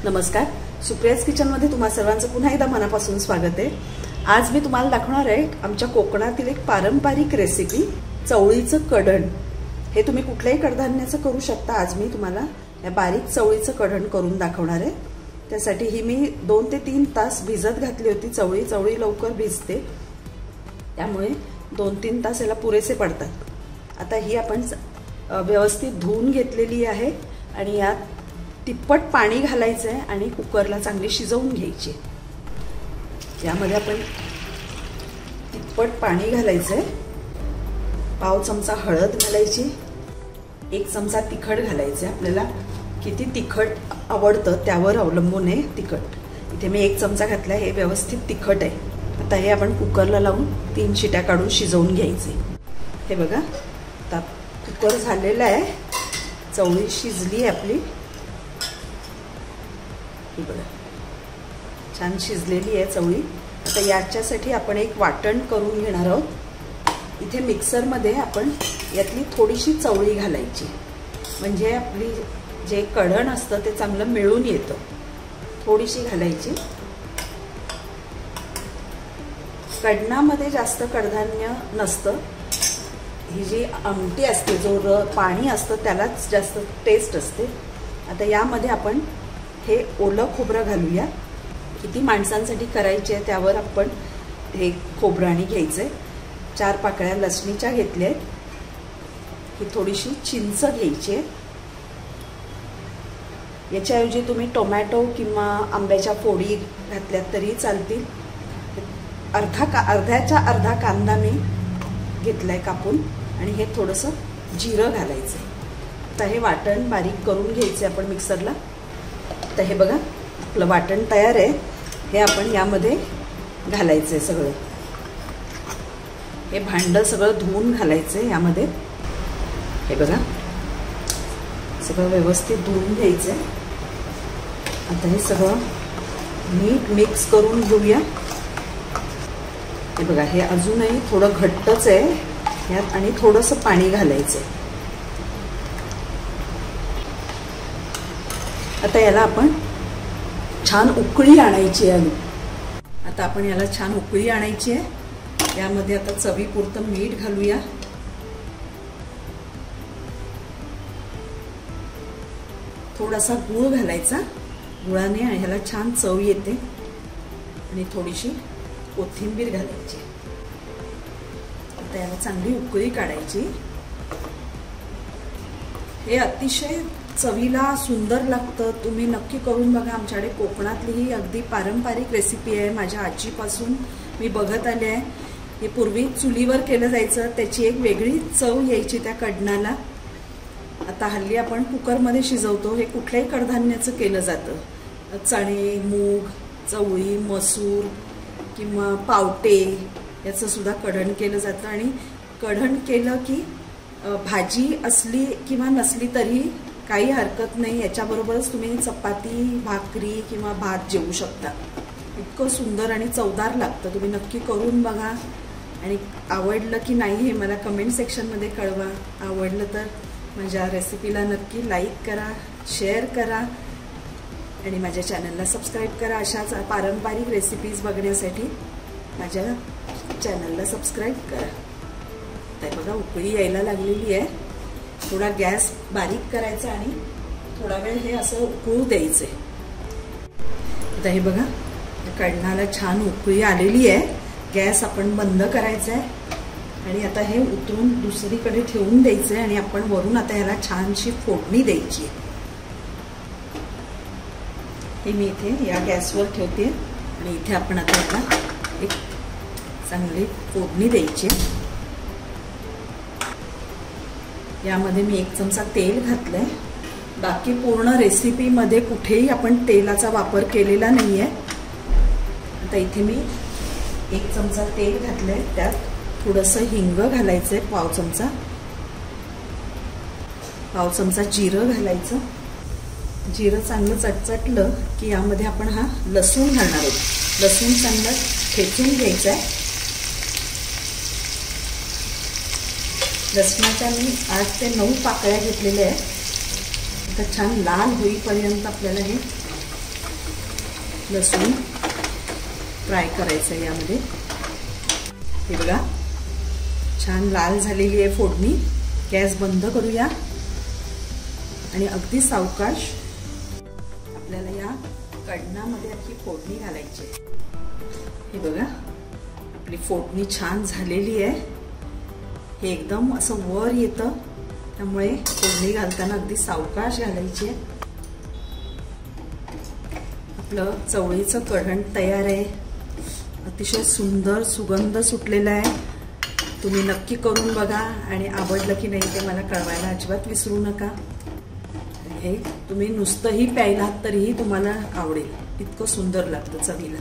नमस्कार, सुप्रियाज किचनमध्ये तुम्हा सर्वांचं पुन्हा एकदा मनापासून स्वागत आहे। आज मी तुम्हाला दाखवणार आहे आमच्या कोकणातील एक पारंपरिक रेसिपी, चवळीचं कढण। हे तुम्ही कुठल्याही कडधान्याचं करू शकता। आज मी तुम्हाला या बारीक चवळीचं कढण करून दाखवणार आहे। त्यासाठी ही मी 2 ते 3 तास भिजत घातली होती। चवळी लवकर भिजते, त्यामुळे 2-3 तास याला पुरेसे पडतात। आता ही आपण व्यवस्थित धुवून घेतलेली आहे आणि यात तिप्पट पाणी घालायचं आहे आणि कुकरला चांगली शिजवून घ्यायची। यामध्ये आपण तिप्पट पाणी घालायचं आहे, पाव चमचा हळद घालायची, 1 चमचा तिखट घालायचं। आपल्याला किती तिखट आवडतं त्यावर अवलंबून आहे तिखट। इथे मी 1 चमचा घातला, हे व्यवस्थित तिखट आहे। आता हे आपण कुकरला लावून 3 शिट्या काढून शिजवून घ्यायचे। हे बघा, आता कुकर झालेला आहे, चवळी शिजली आहे आपली। ही बघा, छान शिजलेली आहे चवळी। आता याच्यासाठी आपण एक वाटण करून घेणार आहोत। इथे मिक्सरमध्ये आपण यातली थोडीशी चवळी घालायची, म्हणजे आपली जे कढण असतं ते चांगलं मिळून येतं। थोडीशी घालायची। कढणामध्ये जास्त कडधान्य नसतं, ही जी आमटी असते, जो पाणी असतं त्यालाच जास्त टेस्ट असते। आता यामध्ये आपण हे ओलं खोबरं घालूया। किती माणसांसाठी करायचे आहे त्यावर आपण हे खोबरं आणि घ्यायचंय। 4 पाकळ्या लसणीच्या घेतल्या आहेत। ही थोडीशी चिंच घ्यायची आहे। याच्याऐवजी तुम्ही टोमॅटो किंवा आंब्याच्या फोडी घातल्यात तरी चालतील। अर्ध्याच्या अर्धा कांदा मी घेतलाय कापून, आणि हे थोडंसं जिरं घालायचं। आता हे वाटण बारीक करून घ्यायचे आपण मिक्सरला। तर हे बघा, आपलं वाटण तयार आहे। हे आपण यामध्ये घालायचंय सगळं। हे भांडं सगळं धुवून घालायचंय यामध्ये। हे बघा, सगळं व्यवस्थित धुवून घ्यायचंय। आता हे सगळं नीट मिक्स करून घेऊया। हे बघा, हे अजूनही थोडं घट्टच आहे यात, आणि थोडंसं पाणी घालायचंय। आता याला आपण छान उकळी आणायची आहे। आता आपण याला छान उकळी आणायची आहे। यामध्ये आता चवीपुरतं मीठ घालूया। थोडासा गूळ घालायचा, गुळाने ह्याला छान चव येते। आणि थोडीशी कोथिंबीर घालायची। आता याला चांगली उकळी काढायची। हे अतिशय चवीला सुंदर लागतं। तुम्ही नक्की करून बघा। आमच्याकडे कोकणातली ही अगदी पारंपरिक रेसिपी आहे, माझ्या आजीपासून मी बघत आले आहे। हे पूर्वी चुलीवर केलं जायचं, त्याची एक वेगळी चव यायची त्या कढणाला। आता हल्ली आपण कुकरमध्ये शिजवतो। हे कुठल्याही कडधान्याचं केलं जातं, चणे, मूग, चवळी, मसूर किंवा पावटे याचं सुद्धा कढण केलं जातं। आणि कढण केलं की भाजी असली किंवा नसली तरी काही हरकत नाही, याच्याबरोबरच तुम्ही चपाती, भाकरी किंवा भात जेवू शकता। इतकं सुंदर आणि चवदार लागतं। तुम्ही नक्की करून बघा, आणि आवडलं की नाही हे मला कमेंट सेक्शनमध्ये कळवा। आवडलं तर माझ्या रेसिपीला नक्की लाईक करा, शेअर करा, आणि माझ्या चॅनलला सबस्क्राईब करा। अशाच पारंपरिक रेसिपीज बघण्यासाठी माझ्या चॅनलला सबस्क्राईब करा। तर बघा, उकळी यायला लागलेली आहे। थोडा गॅस बारीक करायचा आणि थोडा वेळ हे असं उकळू द्यायचे। आता हे बघा, कढणाला छान उकळी आलेली आहे। गॅस आपण बंद करायचा आहे आणि आता हे उतरून दुसरीकडे ठेवून द्यायचं आहे, आणि आपण वरून आता ह्याला छानशी फोडणी द्यायची आहे। हे मी इथे या गॅसवर ठेवते, आणि इथे आपण आता एक चांगली फोडणी द्यायची। यामध्ये मी 1 चमचा तेल घातलंय। बाकी पूर्ण रेसिपीमध्ये कुठेही आपण तेलाचा वापर केलेला नाहीये। आता इथे मी 1 चमचा तेल घातलंय, त्यात थोडंसं हिंग घालायचंय, पाव चमचा जिरं घालायचं। जिरं चांगलं चटचटलं की यामध्ये आपण हा लसूण घालणार आहोत। लसूण चांगलं ठेचून घ्यायचं आहे। लसणाच्या मी 8 ते 9 पाकळ्या घेतलेल्या आहेत। आता छान लाल होईपर्यंत आपल्याला हे लसूण फ्राय करायचं आहे यामध्ये। हे बघा छान लाल झालेली आहे फोडणी। गॅस बंद करूया आणि अगदी सावकाश आपल्याला या कढणामध्ये ही फोडणी घालायची। हे बघा आपली फोडणी छान झालेली आहे। हे एकदम असं वर येतं, त्यामुळे फोडणी घालताना अगदी सावकाश घालायची आहे। आपलं चवळीचं कढण तयार आहे। अतिशय सुंदर सुगंध सुटलेला आहे। तुम्ही नक्की करून बघा आणि आवडलं की नाही ते मला कळवायला अजिबात विसरू नका। हे तुम्ही नुसतंही प्यायलात तरीही तुम्हाला आवडेल, इतकं सुंदर लागतं चवीला।